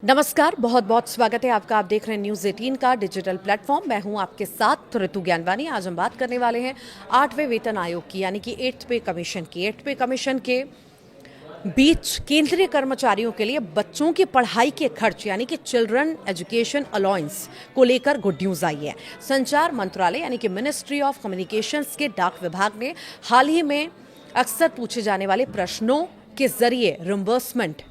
नमस्कार, बहुत बहुत स्वागत है आपका। आप देख रहे हैं न्यूज़ 18 का डिजिटल प्लेटफॉर्म। मैं हूं आपके साथ ऋतु ज्ञानवानी। आज हम बात करने वाले हैं 8वें वेतन आयोग की, यानी कि 8th पे कमीशन की। 8th पे कमीशन के बीच केंद्रीय कर्मचारियों के लिए बच्चों की पढ़ाई के खर्च यानी कि चिल्ड्रन एजुकेशन अलाउंस को लेकर गुड न्यूज़ आई है। संचार मंत्रालय यानी कि मिनिस्ट्री ऑफ कम्युनिकेशंस के डाक विभाग ने हाल ही में अक्सर पूछे जाने वाले प्रश्नों के जरिए रिम्बर्समेंट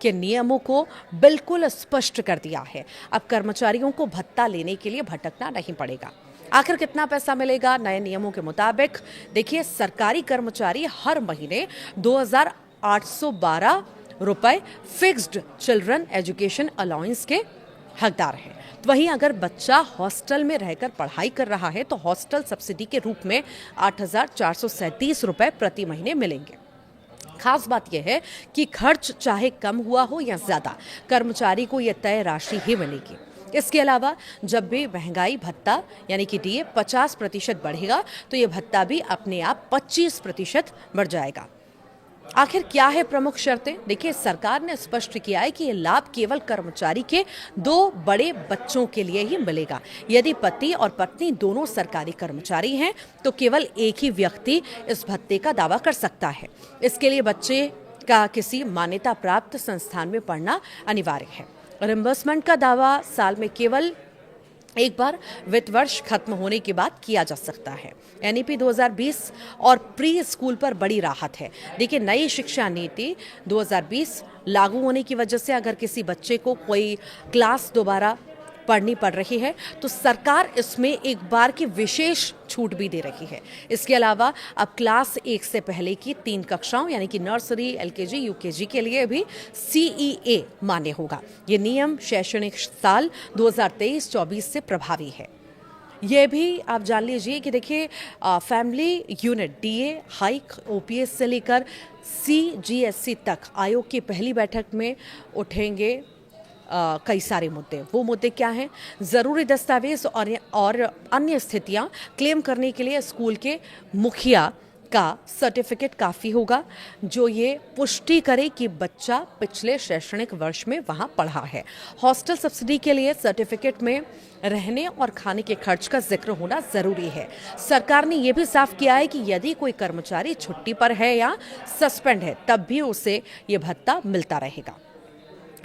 के नियमों को बिल्कुल स्पष्ट कर दिया है। अब कर्मचारियों को भत्ता लेने के लिए भटकना नहीं पड़ेगा। आखिर कितना पैसा मिलेगा नए नियमों के मुताबिक? देखिए, सरकारी कर्मचारी हर महीने 2,812 रुपए फिक्स्ड चिल्ड्रन एजुकेशन अलाउंस के हकदार हैं। तो वहीं अगर बच्चा हॉस्टल में रहकर पढ़ाई कर रहा है तो हॉस्टल सब्सिडी के रूप में 8,437 रुपए प्रति महीने मिलेंगे। खास बात यह है कि खर्च चाहे कम हुआ हो या ज्यादा, कर्मचारी को यह तय राशि ही मिलेगी। इसके अलावा जब भी महंगाई भत्ता यानी कि डीए 50% बढ़ेगा तो यह भत्ता भी अपने आप 25% बढ़ जाएगा। आखिर क्या है प्रमुख शर्तें? देखिए, सरकार ने स्पष्ट किया है कि यह लाभ केवल कर्मचारी के 2 बड़े बच्चों के लिए ही मिलेगा। यदि पति और पत्नी दोनों सरकारी कर्मचारी हैं तो केवल एक ही व्यक्ति इस भत्ते का दावा कर सकता है। इसके लिए बच्चे का किसी मान्यता प्राप्त संस्थान में पढ़ना अनिवार्य है। रिम्बर्समेंट का दावा साल में केवल एक बार वित्त वर्ष खत्म होने के बाद किया जा सकता है। एनईपी 2020 और प्री स्कूल पर बड़ी राहत है। देखिए, नई शिक्षा नीति 2020 लागू होने की वजह से अगर किसी बच्चे को कोई क्लास दोबारा पढ़नी पड़ रही है तो सरकार इसमें एक बार की विशेष छूट भी दे रही है। इसके अलावा अब क्लास 1 से पहले की 3 कक्षाओं यानी कि नर्सरी, एलकेजी, यूकेजी के लिए भी सीईए मान्य होगा। ये नियम शैक्षणिक साल 2023-24 से प्रभावी है। ये भी आप जान लीजिए कि देखिए, family unit DA hike OPS से लेकर सीजीएससी तक आयोग की पहली बैठक में उठेंगे कई सारे मुद्दे। वो मुद्दे क्या हैं? ज़रूरी दस्तावेज और अन्य स्थितियां क्लेम करने के लिए स्कूल के मुखिया का सर्टिफिकेट काफ़ी होगा, जो ये पुष्टि करे कि बच्चा पिछले शैक्षणिक वर्ष में वहाँ पढ़ा है। हॉस्टल सब्सिडी के लिए सर्टिफिकेट में रहने और खाने के खर्च का जिक्र होना ज़रूरी है। सरकार ने यह भी साफ किया है कि यदि कोई कर्मचारी छुट्टी पर है या सस्पेंड है तब भी उसे ये भत्ता मिलता रहेगा।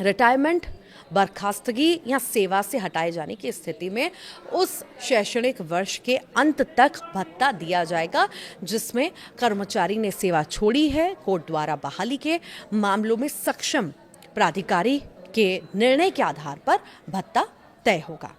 रिटायरमेंट, बर्खास्तगी या सेवा से हटाए जाने की स्थिति में उस शैक्षणिक वर्ष के अंत तक भत्ता दिया जाएगा जिसमें कर्मचारी ने सेवा छोड़ी है। कोर्ट द्वारा बहाली के मामलों में सक्षम प्राधिकारी के निर्णय के आधार पर भत्ता तय होगा।